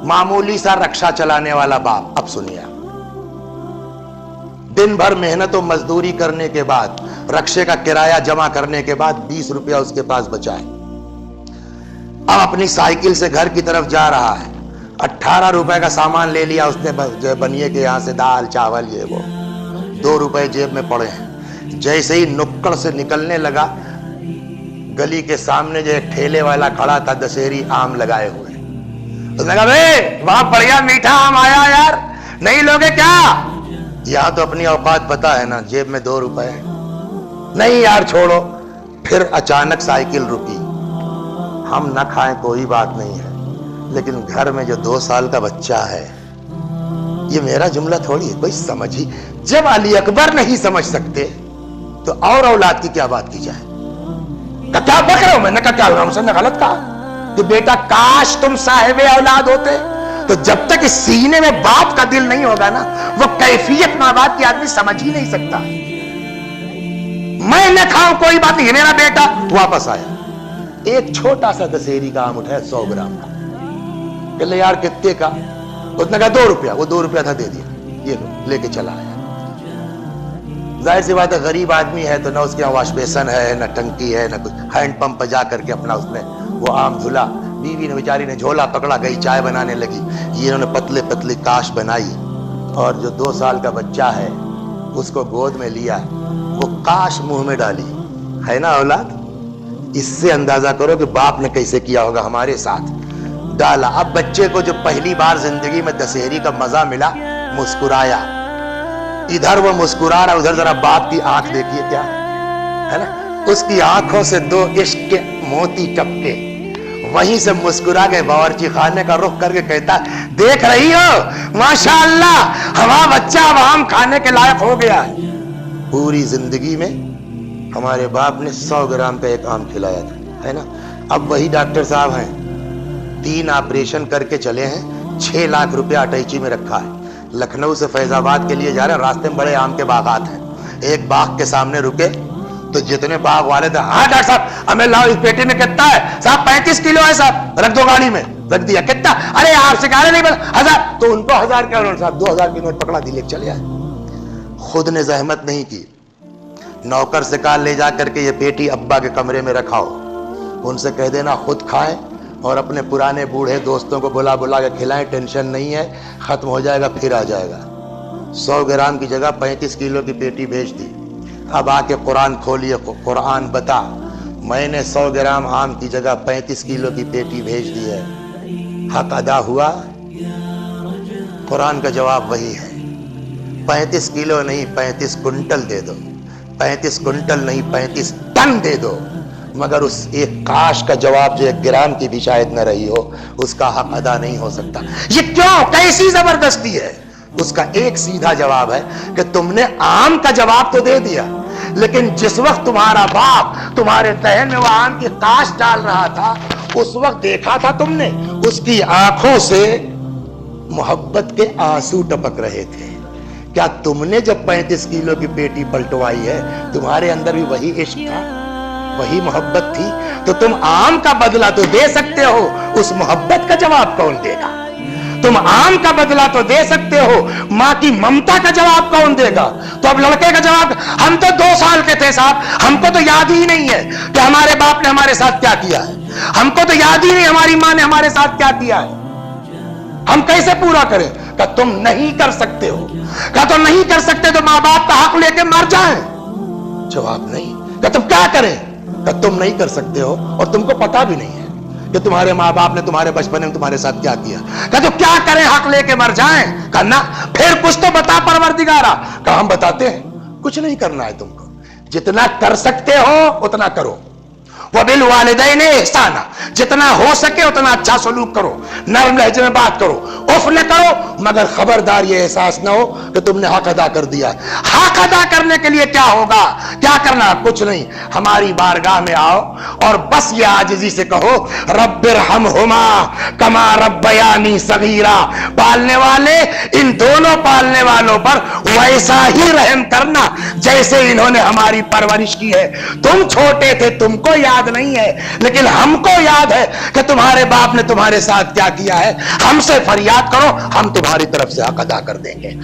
मामूली सा रक्षा चलाने वाला बाप। अब सुनिए, दिन भर मेहनत और मजदूरी करने के बाद, रक्षे का किराया जमा करने के बाद 20 रुपया उसके पास बचा है। अब अपनी साइकिल से घर की तरफ जा रहा है, 18 रुपए का सामान ले लिया उसने, बनिए के यहां से दाल चावल ये वो, 2 रुपए जेब में पड़े हैं। जैसे ही नुक्कड़ से निकलने लगा, गली के सामने जो एक ठेले वाला खड़ा था, दशहरी आम लगाए हुए, उसने कहा बे वहां बढ़िया मीठा आम आया यार, नहीं लोगे क्या? यहां तो अपनी औकात पता है ना, जेब में 2 रुपए है। नहीं यार छोड़ो। फिर अचानक साइकिल रुकी। हम न खाएं कोई बात नहीं है, लेकिन घर में जो 2 साल का बच्चा है, ये मेरा जुमला थोड़ी है, कोई समझ ही। जब अली अकबर नहीं समझ सकते तो और औलाद की क्या बात की जाए? क्या बक रहा हूं मैं? क्या हमसे गलत कहा कि बेटा काश तुम साहिबे औलाद होते। तो जब तक इस सीने में बाप का दिल नहीं होगा ना, वो कैफियत मां बाप की आदमी समझ ही नहीं सकता। मैं न खाऊं कोई बात नहीं, मेरा बेटा वापस आया, एक छोटा सा दशहरी का आम उठाया 100 ग्राम का। कहले यार कितने का? उसने कहा 2 रुपया। वो 2 रुपया था, दे दिया, ये लो, लेके चला आया। जाहिर सी बात है, गरीब आदमी है तो ना उसके यहाँ वॉश बेसन है, ना टंकी है, ना कुछ। हैंड पंप पर जा करके अपना उसने वो आम धुला। बीवी ने बेचारी ने झोला पकड़ा, गई चाय बनाने लगी। ये इन्होंने पतले पतले काश बनाई, और जो 2 साल का बच्चा है उसको गोद में लिया, वो काश मुंह में डाली। है ना औलाद? इससे अंदाजा करो कि बाप ने कैसे किया होगा हमारे साथ। डाला। अब बच्चे को जो पहली बार जिंदगी में दशहरी का मजा मिला, मुस्कुराया। इधर वो मुस्कुरा रहा, उधर जरा बाप की आंख देखिए क्या है ना, उसकी आंखों से 2 इश्क के मोती टपके। वहीं से मुस्कुरा के बावर्ची खाने का रुख करके कहता, देख रही हो माशाअल्लाह, हमारा बच्चा अब आम खाने के लायक हो गया है। पूरी जिंदगी में हमारे बाप ने 100 ग्राम का एक आम खिलाया था, है ना। अब वही डॉक्टर साहब हैं, 3 ऑपरेशन करके चले हैं, 6 लाख रुपया अटैची में रखा है। लखनऊ से फैजाबाद के लिए जा रहे हैं, रास्ते में बड़े आम के बागात हैं। एक बाग के सामने रुके तो जितने बाग वाले थे, हाँ डॉक्टर साहब हमें लाओ, इस पेटी में कितना है? साहब 35 किलो है साहब, रख दो गाड़ी में। रख दिया। कितना? अरे आपसे कहा नहीं बना 1000। तो उनको 1000 क्या, उन्होंने साहब 2000 की नोट पकड़ा दी, लेके चले आए। खुद ने जहमत नहीं की, नौकर से कहा ले जा करके ये पेटी अब्बा के कमरे में रखाओ, उनसे कह देना खुद खाएं और अपने पुराने बूढ़े दोस्तों को बुला बुला के खिलाएं, टेंशन नहीं है, खत्म हो जाएगा फिर आ जाएगा। 100 ग्राम की जगह 35 किलो की पेटी भेज दी। अब आके कुरान खोलिए, कुरान बता, मैंने 100 ग्राम आम की जगह 35 किलो की पेटी भेज दी है, हक अदा हुआ? कुरान का जवाब वही है, 35 किलो नहीं 35 कुंटल दे दो, 35 कुंटल नहीं 35 टन दे दो, मगर उस एक काश का जवाब जो 1 ग्राम की भी शायद न रही हो, उसका हक अदा नहीं हो सकता। ये क्यों? कैसी जबरदस्ती है? उसका एक सीधा जवाब है कि तुमने आम का जवाब तो दे दिया, लेकिन जिस वक्त तुम्हारा बाप तुम्हारे दहन में वो आम की काश डाल रहा था, उस वक्त देखा था तुमने, उसकी आंखों से मोहब्बत के आंसू टपक रहे थे। क्या तुमने जब 35 किलो की पेटी पलटवाई है, तुम्हारे अंदर भी वही इश्क था, वही मोहब्बत थी? तो तुम आम का बदला तो दे सकते हो, उस मोहब्बत का जवाब कौन देगा? तुम आम का बदला तो दे सकते हो, मां की ममता का जवाब कौन देगा? तो अब लड़के का जवाब, हम तो 2 साल के थे साहब, हमको तो याद ही नहीं है कि हमारे बाप ने हमारे साथ क्या किया है, हमको तो याद ही नहीं हमारी मां ने हमारे साथ क्या किया है, हम कैसे पूरा करें? क्या तुम नहीं कर सकते हो? क्या तुम नहीं कर सकते तो मां बाप का हक लेके मर जाएं? जवाब नहीं। क्या तुम क्या करें? क्या तुम नहीं कर सकते हो और तुमको पता भी नहीं है कि तुम्हारे माँ बाप ने तुम्हारे बचपन में तुम्हारे साथ क्या किया। क्या तो क्या करें? हक लेके मर जाएं? करना फिर कुछ तो बता परवरदिगारा। क्या हम बताते हैं? कुछ नहीं करना है तुमको, जितना कर सकते हो उतना करो। वबिल वालिदैनि इहसाना, जितना हो सके उतना अच्छा सलूक करो, नरम लहजे में बात करो, उफ न करो, मगर खबरदार ये एहसास ना हो कि तुमने हक अदा कर दिया। हक अदा करने के लिए क्या होगा? क्या करना? कुछ नहीं, हमारी बारगाह में आओ और बस ये आजिज़ी से कहो, रब्बिरहमहुमा कमा रब्बयानी सगीरा, पालने वाले इन दोनों पालने वालों पर वैसा ही रहम करना जैसे इन्होंने हमारी परवरिश की है। तुम छोटे थे, तुमको याद नहीं है, लेकिन हमको याद है कि तुम्हारे बाप ने तुम्हारे साथ क्या किया है। हमसे फरियाद करो, हम तुम्हारी तरफ से हक अदा कर देंगे।